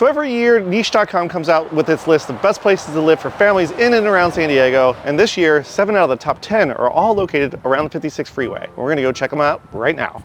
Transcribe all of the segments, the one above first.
So every year, niche.com comes out with its list of best places to live for families in and around San Diego. And this year, 7 out of the top 10 are all located around the 56 freeway. We're gonna go check them out right now.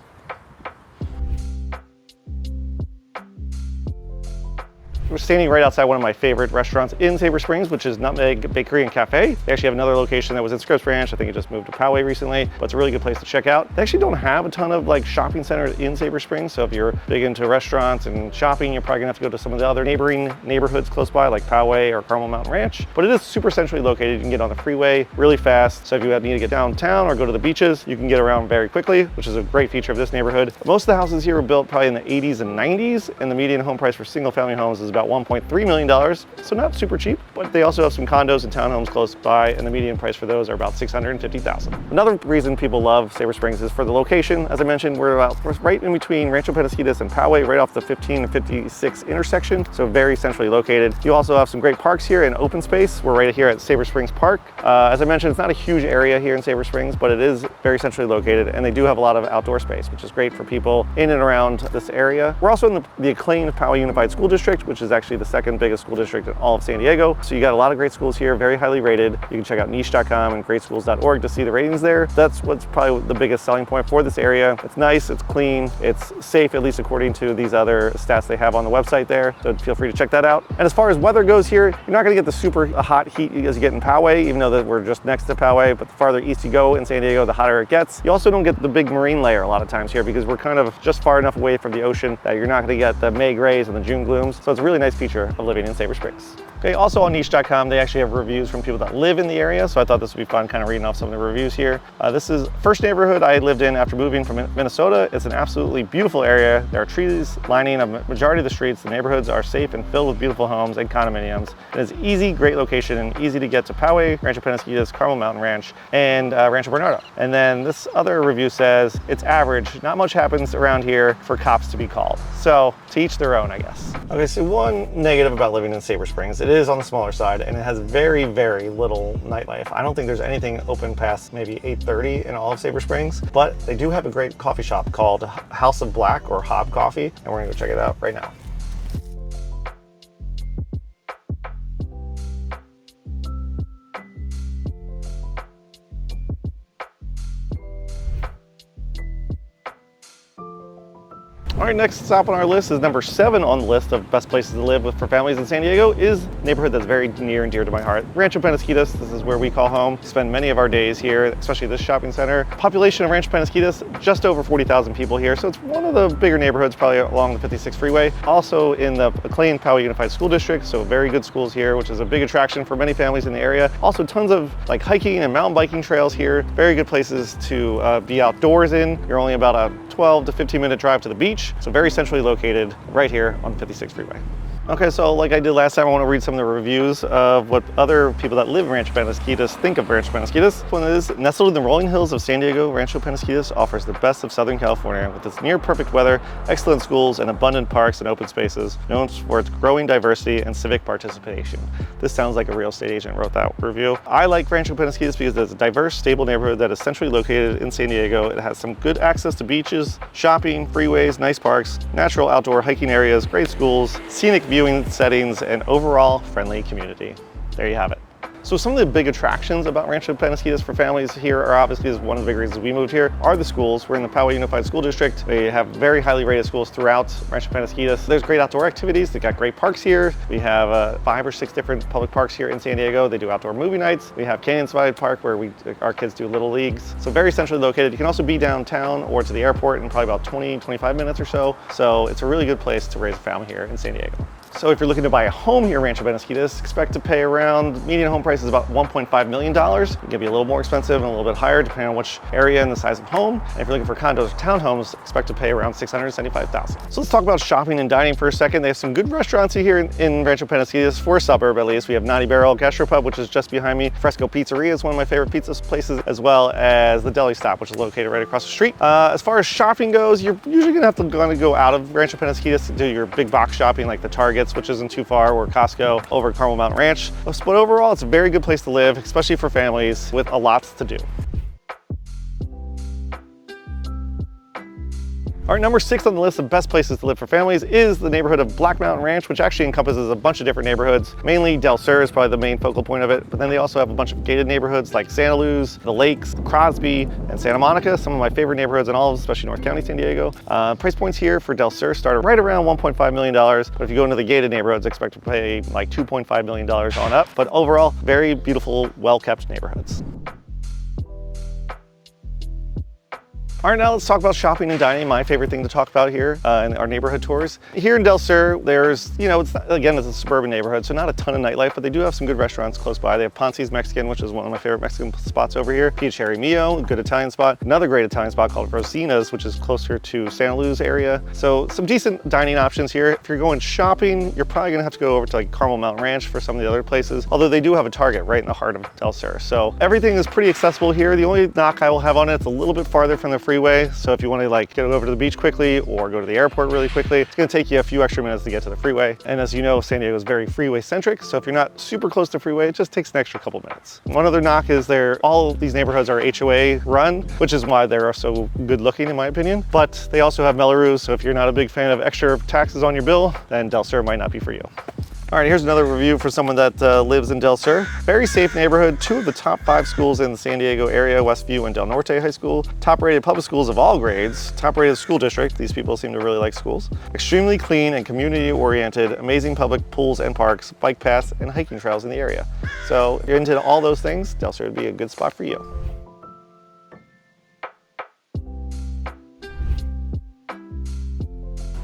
We're standing right outside one of my favorite restaurants in Saber Springs, which is Nutmeg Bakery and Cafe. They actually have another location that was in Scripps Ranch. I think it just moved to Poway recently, but it's a really good place to check out. They actually don't have a ton of like shopping centers in Saber Springs. So if you're big into restaurants and shopping, you're probably gonna have to go to some of the other neighboring neighborhoods close by, like Poway or Carmel Mountain Ranch. But it is super centrally located. You can get on the freeway really fast. So if you need to get downtown or go to the beaches, you can get around very quickly, which is a great feature of this neighborhood. Most of the houses here were built probably in the 80s and 90s, and the median home price for single family homes is about $1.3 million. So not super cheap, but they also have some condos and townhomes close by, and the median price for those are about $650,000. Another reason people love Saber Springs is for the location. As I mentioned, we're right in between Rancho Penasquitos and Poway, right off the 15 and 56 intersection, so very centrally located. You also have some great parks here and open space. We're right here at Saber Springs Park. As I mentioned, it's not a huge area here in Saber Springs, but it is very centrally located, and they do have a lot of outdoor space, which is great for people in and around this area. We're also in the acclaimed Poway Unified School District, which is actually the second biggest school district in all of San Diego. So you got a lot of great schools here, very highly rated. You can check out niche.com and greatschools.org to see the ratings there. That's what's probably the biggest selling point for this area. It's nice, it's clean, it's safe, at least according to these other stats they have on the website there. So feel free to check that out. And as far as weather goes here, you're not gonna get the super hot heat as you get in Poway, even though that we're just next to Poway, but the farther east you go in San Diego, the hotter it gets. You also don't get the big marine layer a lot of times here because we're kind of just far enough away from the ocean that you're not gonna get the May grays and the June glooms. So it's a really nice feature of living in Saber Springs. Okay, also on niche.com, they actually have reviews from people that live in the area, so I thought this would be fun kind of reading off some of the reviews here. This is first neighborhood I lived in after moving from Minnesota. It's an absolutely beautiful area. There are trees lining a majority of the streets. The neighborhoods are safe and filled with beautiful homes and condominiums. It is easy, great location, and easy to get to Poway, Rancho Penasquitos, Carmel Mountain Ranch, and Rancho Bernardo. And then this other review says, it's average. Not much happens around here for cops to be called. So to each their own, I guess. Okay, so one negative about living in Saber Springs, it is on the smaller side and it has very, very little nightlife. I don't think there's anything open past maybe 8:30 in all of Saber Springs, but they do have a great coffee shop called House of Black or Hob Coffee, and we're gonna go check it out right now. All right, next stop on our list is number 7 on the list of best places to live for families in San Diego is a neighborhood that's very near and dear to my heart. Rancho Penasquitos, this is where we call home. We spend many of our days here, especially this shopping center. Population of Rancho Penasquitos, just over 40,000 people here. So it's one of the bigger neighborhoods probably along the 56 freeway. Also in the acclaimed Poway Unified School District, so very good schools here, which is a big attraction for many families in the area. Also tons of like hiking and mountain biking trails here. Very good places to be outdoors in. You're only about a 12 to 15 minute drive to the beach. So very centrally located right here on 56 freeway. Okay, so like I did last time, I want to read some of the reviews of what other people that live in Rancho Penasquitos think of Rancho Penasquitos. This one is, nestled in the rolling hills of San Diego, Rancho Penasquitos offers the best of Southern California with its near perfect weather, excellent schools, and abundant parks and open spaces, known for its growing diversity and civic participation. This sounds like a real estate agent wrote that review. I like Rancho Penasquitos because it's a diverse, stable neighborhood that is centrally located in San Diego. It has some good access to beaches, shopping, freeways, nice parks, natural outdoor hiking areas, great schools, scenic viewing settings, and overall friendly community. There you have it. So some of the big attractions about Rancho Penasquitos for families here are obviously, one of the big reasons we moved here, are the schools. We're in the Poway Unified School District. They have very highly rated schools throughout Rancho Penasquitos. There's great outdoor activities. They've got great parks here. We have 5 or 6 different public parks here in San Diego. They do outdoor movie nights. We have Canyon Slide Park where our kids do little leagues. So very centrally located. You can also be downtown or to the airport in probably about 20, 25 minutes or so. So it's a really good place to raise a family here in San Diego. So if you're looking to buy a home here in Rancho Penasquitos, expect to pay around, median home price is about $1.5 million. It can be a little more expensive and a little bit higher depending on which area and the size of home. And if you're looking for condos or townhomes, expect to pay around $675,000. So let's talk about shopping and dining for a second. They have some good restaurants here in Rancho Penasquitos, for a suburb at least. We have 90 Barrel Gastropub, which is just behind me. Fresco Pizzeria is one of my favorite pizza places, as well as the Deli Stop, which is located right across the street. As far as shopping goes, you're usually gonna have to go out of Rancho Penasquitos to do your big box shopping like the Targets, which isn't too far, or Costco over at Carmel Mountain Ranch. But overall, it's a very good place to live, especially for families with a lot to do. All right, number 6 on the list of best places to live for families is the neighborhood of Black Mountain Ranch, which actually encompasses a bunch of different neighborhoods. Mainly Del Sur is probably the main focal point of it, but then they also have a bunch of gated neighborhoods like Santa Luz, the Lakes, Crosby, and Santa Monica, some of my favorite neighborhoods in all of, especially North County, San Diego. Price points here for Del Sur start right around $1.5 million, but if you go into the gated neighborhoods, expect to pay like $2.5 million on up. But overall, very beautiful, well-kept neighborhoods. All right, now let's talk about shopping and dining, my favorite thing to talk about here in our neighborhood tours. Here in Del Sur, there's, it's a suburban neighborhood, so not a ton of nightlife, but they do have some good restaurants close by. They have Ponce's Mexican, which is one of my favorite Mexican spots over here. Piacherry Mio, a good Italian spot. Another great Italian spot called Rosina's, which is closer to Santa Luz area. So some decent dining options here. If you're going shopping, you're probably gonna have to go over to like Carmel Mountain Ranch for some of the other places, although they do have a Target right in the heart of Del Sur. So everything is pretty accessible here. The only knock I will have on it, it's a little bit farther from the freeway. So if you want to like get over to the beach quickly or go to the airport really quickly, it's going to take you a few extra minutes to get to the freeway. And as you know, San Diego is very freeway centric. So if you're not super close to freeway, it just takes an extra couple minutes. One other knock is all these neighborhoods are HOA run, which is why they're so good looking in my opinion. But they also have Melrose. So if you're not a big fan of extra taxes on your bill, then Del Sur might not be for you. All right, here's another review for someone that lives in Del Sur. Very safe neighborhood. 2 of the top 5 schools in the San Diego area, Westview and Del Norte High School. Top rated public schools of all grades. Top rated school district. These people seem to really like schools. Extremely clean and community oriented. Amazing public pools and parks, bike paths, and hiking trails in the area. So if you're into all those things, Del Sur would be a good spot for you.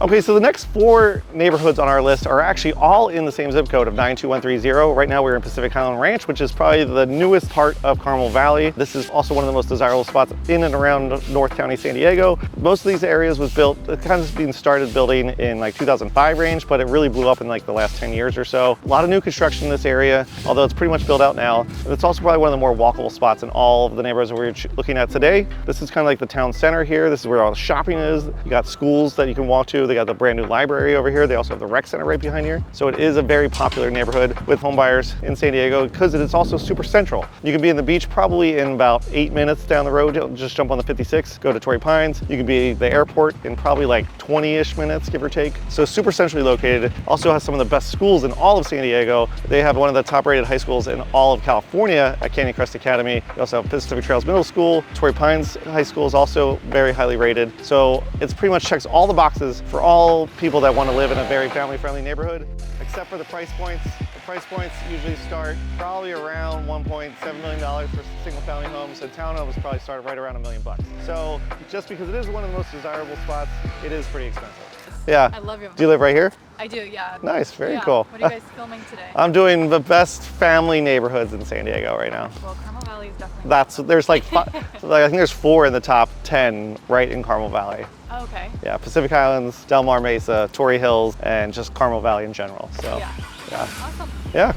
Okay, so the next 4 neighborhoods on our list are actually all in the same zip code of 92130. Right now we're in Pacific Highland Ranch, which is probably the newest part of Carmel Valley. This is also one of the most desirable spots in and around North County, San Diego. Most of these areas was built, it kind of been started building in like 2005 range, but it really blew up in like the last 10 years or so. A lot of new construction in this area, although it's pretty much built out now. It's also probably one of the more walkable spots in all of the neighborhoods that we're looking at today. This is kind of like the town center here. This is where all the shopping is. You got schools that you can walk to. They got the brand new library over here. They also have the rec center right behind here. So it is a very popular neighborhood with home buyers in San Diego because it is also super central. You can be in the beach probably in about 8 minutes down the road. You'll just jump on the 56, go to Torrey Pines. You can be at the airport in probably like 20-ish minutes, give or take. So super centrally located. Also has some of the best schools in all of San Diego. They have one of the top rated high schools in all of California at Canyon Crest Academy. They also have Pacific Trails Middle School. Torrey Pines High School is also very highly rated. So it's pretty much checks all the boxes for all people that want to live in a very family-friendly neighborhood, except for the price points. The price points usually start probably around $1.7 million for single-family homes, and townhomes probably start right around $1 million. So just because it is one of the most desirable spots, it is pretty expensive. Yeah. I love your home. Do you live right here? I do, yeah. Nice, very cool. What are you guys filming today? I'm doing the best family neighborhoods in San Diego right now. Well, Carmel Valley is definitely. There's like, I think there's 4 in the top 10 right in Carmel Valley. Oh, okay. Yeah, Pacific Highlands, Mar Mesa, Torrey Hills, and just Carmel Valley in general. So, yeah. Awesome. Yeah.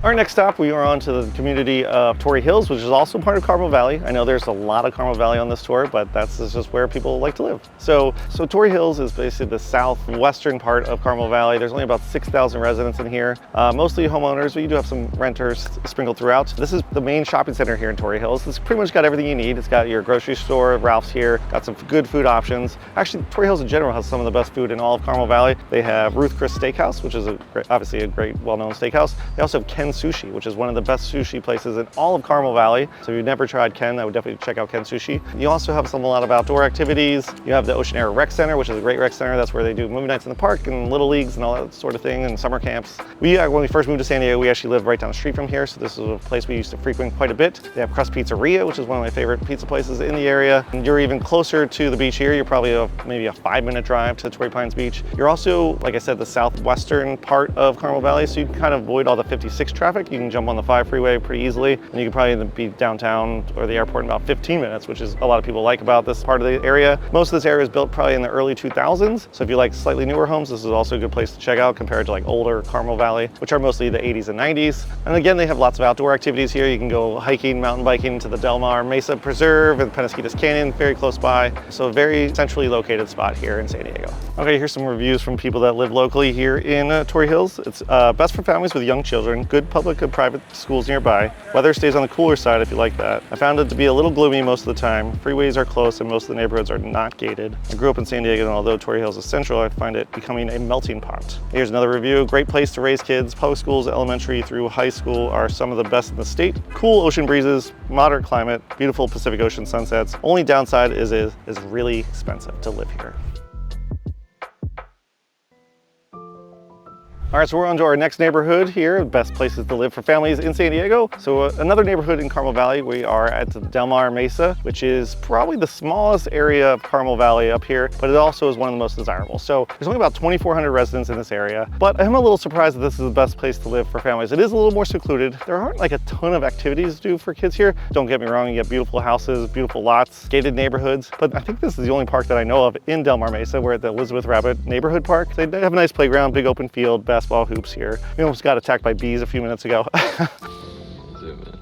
Our next stop, we are on to the community of Torrey Hills, which is also part of Carmel Valley. I know there's a lot of Carmel Valley on this tour, but that's just where people like to live. So Torrey Hills is basically the southwestern part of Carmel Valley. There's only about 6,000 residents in here, mostly homeowners, but you do have some renters sprinkled throughout. This is the main shopping center here in Torrey Hills. It's pretty much got everything you need. It's got your grocery store, Ralph's here, got some good food options. Actually, Torrey Hills in general has some of the best food in all of Carmel Valley. They have Ruth Chris Steakhouse, which is obviously a great, well-known steakhouse. They also have Ken Sushi, which is one of the best sushi places in all of Carmel Valley. So if you've never tried Ken, I would definitely check out Ken Sushi. You also have a lot of outdoor activities. You have the Ocean Air Rec Center, which is a great rec center. That's where they do movie nights in the park and little leagues and all that sort of thing, and summer camps. When we first moved to San Diego, we actually lived right down the street from here. So this is a place we used to frequent quite a bit. They have Crust Pizzeria, which is one of my favorite pizza places in the area. And you're even closer to the beach here. You're probably maybe a 5-minute drive to Torrey Pines Beach. You're also, like I said, the southwestern part of Carmel Valley. So you can kind of avoid all the 56 traffic. You can jump on the 5 freeway pretty easily, and you can probably be downtown or the airport in about 15 minutes, which is a lot of people like about this part of the area. Most of this area is built probably in the early 2000s, so if you like slightly newer homes, this is also a good place to check out compared to like older Carmel Valley, which are mostly the 80s and 90s. And again, they have lots of outdoor activities here. You can go hiking, mountain biking to the Mar Mesa Preserve and Penasquitos Canyon, very close by. So a very centrally located spot here in San Diego. Okay, here's some reviews from people that live locally here in Torrey Hills. It's best for families with young children, good good public and private schools nearby. Weather stays on the cooler side if you like that. I found it to be a little gloomy most of the time. Freeways are close and most of the neighborhoods are not gated. I grew up in San Diego, and although Torrey Hills is central, I find it becoming a melting pot. Here's another review. Great place to raise kids. Public schools, elementary through high school, are some of the best in the state. Cool ocean breezes, moderate climate, beautiful Pacific Ocean sunsets. Only downside is really expensive to live here. All right, so we're on to our next neighborhood here, best places to live for families in San Diego. So another neighborhood in Carmel Valley. We are at Mar Mesa, which is probably the smallest area of Carmel Valley up here, but it also is one of the most desirable. So there's only about 2,400 residents in this area, but I'm a little surprised that this is the best place to live for families. It is a little more secluded. There aren't like a ton of activities to do for kids here. Don't get me wrong, you get beautiful houses, beautiful lots, gated neighborhoods, but I think this is the only park that I know of in Mar Mesa. We're at the Elizabeth Rabbit Neighborhood Park. They have a nice playground, big open field, basketball hoops here. We almost got attacked by bees a few minutes ago. Zoom in.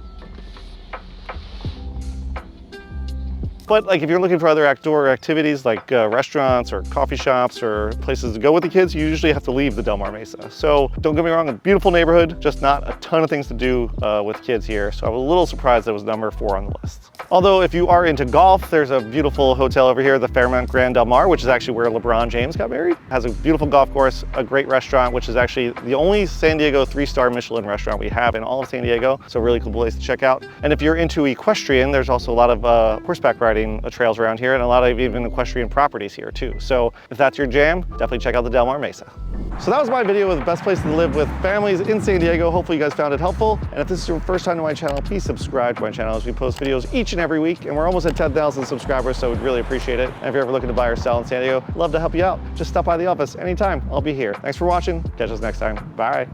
But like if you're looking for other outdoor activities like restaurants or coffee shops or places to go with the kids, you usually have to leave the Mar Mesa. So don't get me wrong, a beautiful neighborhood, just not a ton of things to do with kids here. So I was a little surprised that it was number 4 on the list. Although if you are into golf, there's a beautiful hotel over here, the Fairmont Grand Del Mar, which is actually where LeBron James got married. It has a beautiful golf course, a great restaurant, which is actually the only San Diego 3-star Michelin restaurant we have in all of San Diego. So really cool place to check out. And if you're into equestrian, there's also a lot of horseback riding trails around here and a lot of even equestrian properties here too. So if that's your jam, definitely check out the Mar Mesa. So that was my video with the best places to live with families in San Diego. Hopefully you guys found it helpful. And if this is your first time to my channel, please subscribe to my channel as we post videos each and every week. And we're almost at 10,000 subscribers, so we'd really appreciate it. And if you're ever looking to buy or sell in San Diego, I'd love to help you out. Just stop by the office anytime. I'll be here. Thanks for watching. Catch us next time. Bye.